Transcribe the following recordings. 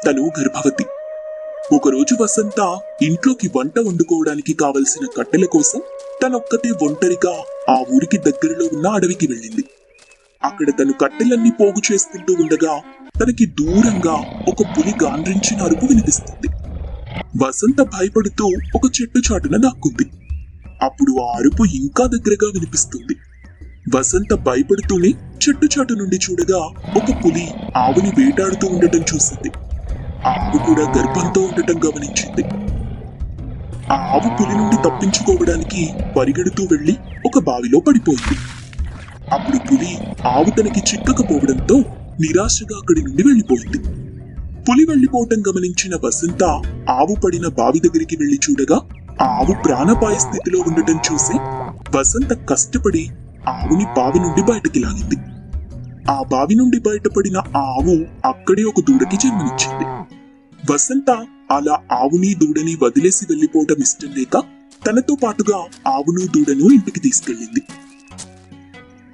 తను గర్భవతి. ఒకరోజు వసంత ఇంట్లోకి వంట వండుకోవడానికి కావలసిన కట్టెల కోసం తనొక్కతే ఒంటరిగా ఆ ఊరికి దగ్గరలో ఉన్న అడవికి వెళ్ళింది. అక్కడ తను కట్టెలన్నీ పోగు చేసుకుంటూ ఉండగా తనకి దూరంగా ఒక పులి గాండ్రించిన అరుపు వినిపిస్తుంది. వసంత భయపడుతూ ఒక చెట్టు చాటున దాక్కుంది. అప్పుడు ఆ అరుపు ఇంకా దగ్గరగా వినిపిస్తుంది. వసంత భయపడుతూనే చెట్టు చాటు నుండి చూడగా ఒక పులి ఆవుని వేటాడుతూ ఉండటం చూసింది. ఆ ఆవు కూడా గర్భంతో ఉండటం గమనించింది. ఆ ఆవు పులి నుండి తప్పించుకోవడానికి పరిగెడుతూ వెళ్లి ఒక బావిలో పడిపోయింది. అప్పుడు పులి ఆవు తనకి చిక్కకపోవడంతో నిరాశగా అక్కడి నుండి వెళ్లిపోయింది. పులి వెళ్లిపోవటం గమనించిన వసంత ఆవు పడిన బావి దగ్గరికి వెళ్లి చూడగా ఆ ఆవు ప్రాణాపాయ స్థితిలో ఉండటం చూసి వసంత కష్టపడి ఆవుని బావి నుండి బయటకి లాగింది. ఆ బావి నుండి బయటపడిన ఆ ఆవు అక్కడే ఒక దూడకి జన్మనిచ్చింది. వసంత అలా ఆవుని దూడని వదిలేసి వెళ్లిపోవటం ఇష్టం లేక తనతో పాటుగా ఆవును దూడను ఇంటికి తీసుకెళ్ళింది.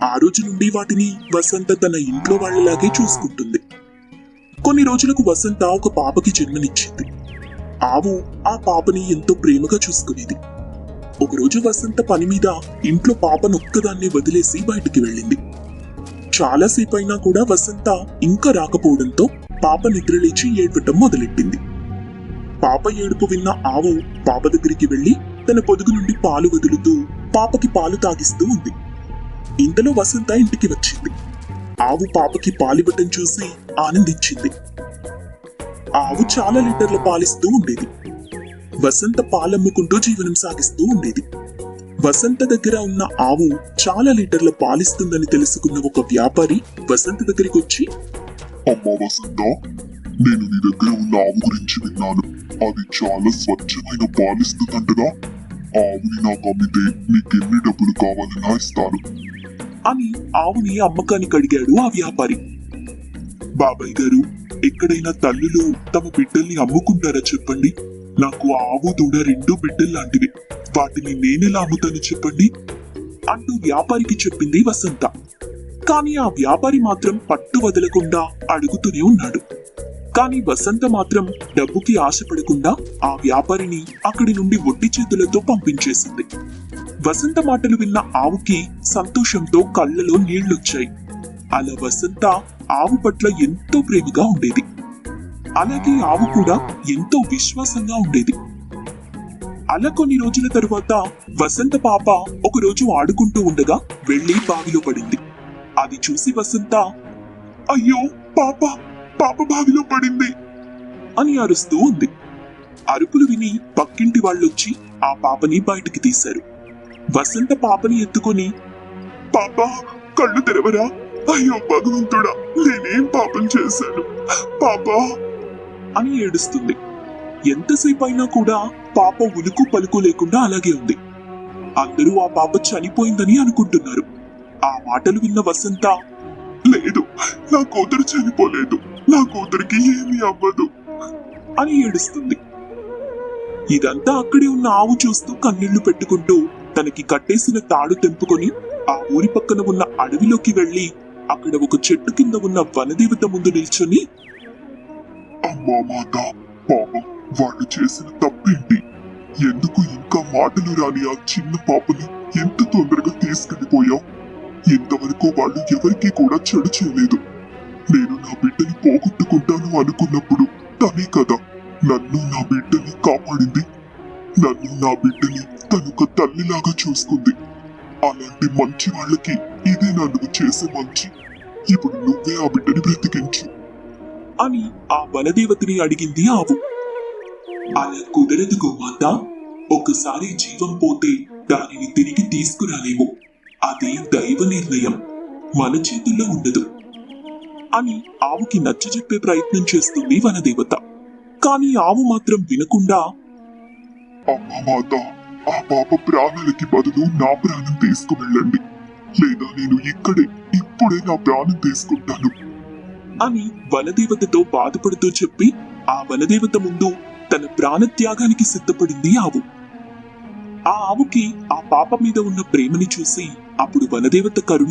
ఆ రోజు నుండి వాటిని వసంత తన ఇంట్లో వాళ్లలాగే చూసుకుంటుంది. కొన్ని రోజులకు వసంత ఒక పాపకి జన్మనిచ్చింది. ఆవు ఆ పాపని ఎంతో ప్రేమగా చూసుకునేది. ఒకరోజు వసంత పని మీద ఇంట్లో పాపనొక్కదాన్ని వదిలేసి బయటికి వెళ్ళింది. చాలాసేపు అయినా కూడా వసంత ఇంకా రాకపోవడంతో పాప నిద్రలేచి ఏడ్వటం మొదలెట్టింది. పాప ఏడుపు విన్న ఆవు పాప దగ్గరికి వెళ్లి తన పొదుగు నుండి పాలు వదులుతూ పాపకి పాలు తాగిస్తూ ఉంది. ఇంతలో వసంత ఇంటికి వచ్చింది. ఆవు పాపకి పాలివ్వటం చూసి ఆనందించింది. ఆవు చాలా లీటర్ల పాలిస్తూ ఉండేది. వసంత పాలమ్ముకుంటూ జీవనం సాగిస్తూ ఉండేది. వసంత దగ్గర ఉన్న ఆవు చాలా లీటర్ల పాలిస్తుందని తెలుసుకున్న ఒక వ్యాపారి వసంత దగ్గరికి వచ్చి, అమ్మా వసంత, నేను నీ దగ్గర ఉన్న ఆవు గురించి విన్నాను. అది చాలా స్వచ్ఛమైన పాలిస్తుందంటగా. ఆవుని నాకు అమ్మితే నీకెన్ని డబ్బులు కావాలన్నా ఇస్తాను అని ఆవుని అమ్మకానికి అడిగాడు ఆ వ్యాపారి. బాబాయ్ గారు, ఎక్కడైనా తల్లులు తమ బిడ్డల్ని అమ్ముకుంటారా చెప్పండి? నాకు ఆవు దూడ రెండు బిడ్డల్లాంటివి. వాటిని నేనెలా అమ్ముతాను చెప్పండి అంటూ వ్యాపారికి చెప్పింది వసంత. కానీ ఆ వ్యాపారి మాత్రం పట్టు వదలకుండా అడుగుతూనే ఉన్నాడు. కానీ వసంత మాత్రం డబ్బుకి ఆశపడకుండా ఆ వ్యాపారిని అక్కడి నుండి ఒట్టి చేతులతో పంపించేసింది. వసంత మాటలు విన్న ఆవుకి సంతోషంతో కళ్ళలో నీళ్లొచ్చాయి. అలా వసంత ఆవు పట్ల ఎంతో ప్రేమగా ఉండేది. అలాగే ఆవు కూడా ఎంతో విశ్వాసంగా ఉండేది. అలా కొన్ని రోజుల తరువాత వసంత పాప ఒకరోజు ఆడుకుంటూ ఉండగా వెళ్లి బావిలో పడింది. అది చూసి వసంత, అయ్యో పాప, పాప బావిలో పడింది అని అరుస్తూ ఉంది. అరుపులు విని పక్కింటి వాళ్ళొచ్చి ఆ పాపని బయటికి తీశారు. వసంత పాపని ఎత్తుకొని, పాప కళ్ళు తెరవరా, అయ్యో భగవంతుడా, నేనేం పాపం చేశాను పాపా అని ఏడుస్తుంది. ఎంతసేపు అయినా కూడా పాప ఉలుకు పలుకు లేకుండా అలాగే ఉంది. అందరూ ఆ పాప చనిపోయిందని అనుకుంటున్నారు. ఆ మాటలు విన్న వసంత, లేదు, నా కూతురు చనిపోలేదు, నా కూతురికి ఏమీ అవ్వదు అని ఏడుస్తుంది. ఇదంతా అక్కడే ఉన్న ఆవు చూస్తూ కన్నీళ్లు పెట్టుకుంటూ తనకి కట్టేసిన తాడు తెంపుకొని ఆ ఊరి పక్కన ఉన్న అడవిలోకి వెళ్లి అక్కడ ఒక చెట్టు కింద ఉన్న వనదేవత ముందు నిల్చొని, అమ్మా మాత, పాపం వాళ్ళు చేసిన తప్పేంటి? ఎందుకు ఇంకా మాటలు రాని ఆ చిన్న పాపని ఎంత తొందరగా తీసుకెళ్లిపోయావు? ఇంతవరకు వాళ్ళు ఎవరికీ కూడా చెడు చేయలేదు. నేను నా బిడ్డని పోగొట్టుకుంటాను అనుకున్నప్పుడు తనే కదా నన్ను నా బిడ్డని కాపాడింది. నన్ను నా బిడ్డని తనొక తల్లిలాగా చూసుకుంది. అలాంటి మంచి వాళ్ళకి ఇదే నువ్వు చేసే మంచి. ఇప్పుడు నువ్వే ఆ బిడ్డని బ్రతికించు అని ఆ వనదేవతని అడిగింది ఆవు. అలా కుదరదు గోమాత, ఒకసారి జీవం పోతే దానిని తిరిగి తీసుకురాలేము. అది దైవ నిర్ణయం, మన చేతుల్లో ఉండదు అని ఆవుకి నచ్చజెప్పే ప్రయత్నం చేస్తుంది వనదేవత. కానీ ఆవు మాత్రం వినకుండా, అమ్మా మాత, ఆ పాప ప్రాణాలకి బదులు నా ప్రాణం తీసుకువెళ్ళండి, లేదా నేను ఇప్పుడే నా ప్రాణం తీసుకుంటాను అని వనదేవతతో బాధపడుతూ చెప్పి ఆ వనదేవత ముందు తన ప్రాణత్యాగానికి సిద్ధపడింది ఆవు. ఆ ఆవుకి ఆ పాప మీద ఉన్న ప్రేమని చూసి అప్పుడు వనదేవత కరుణి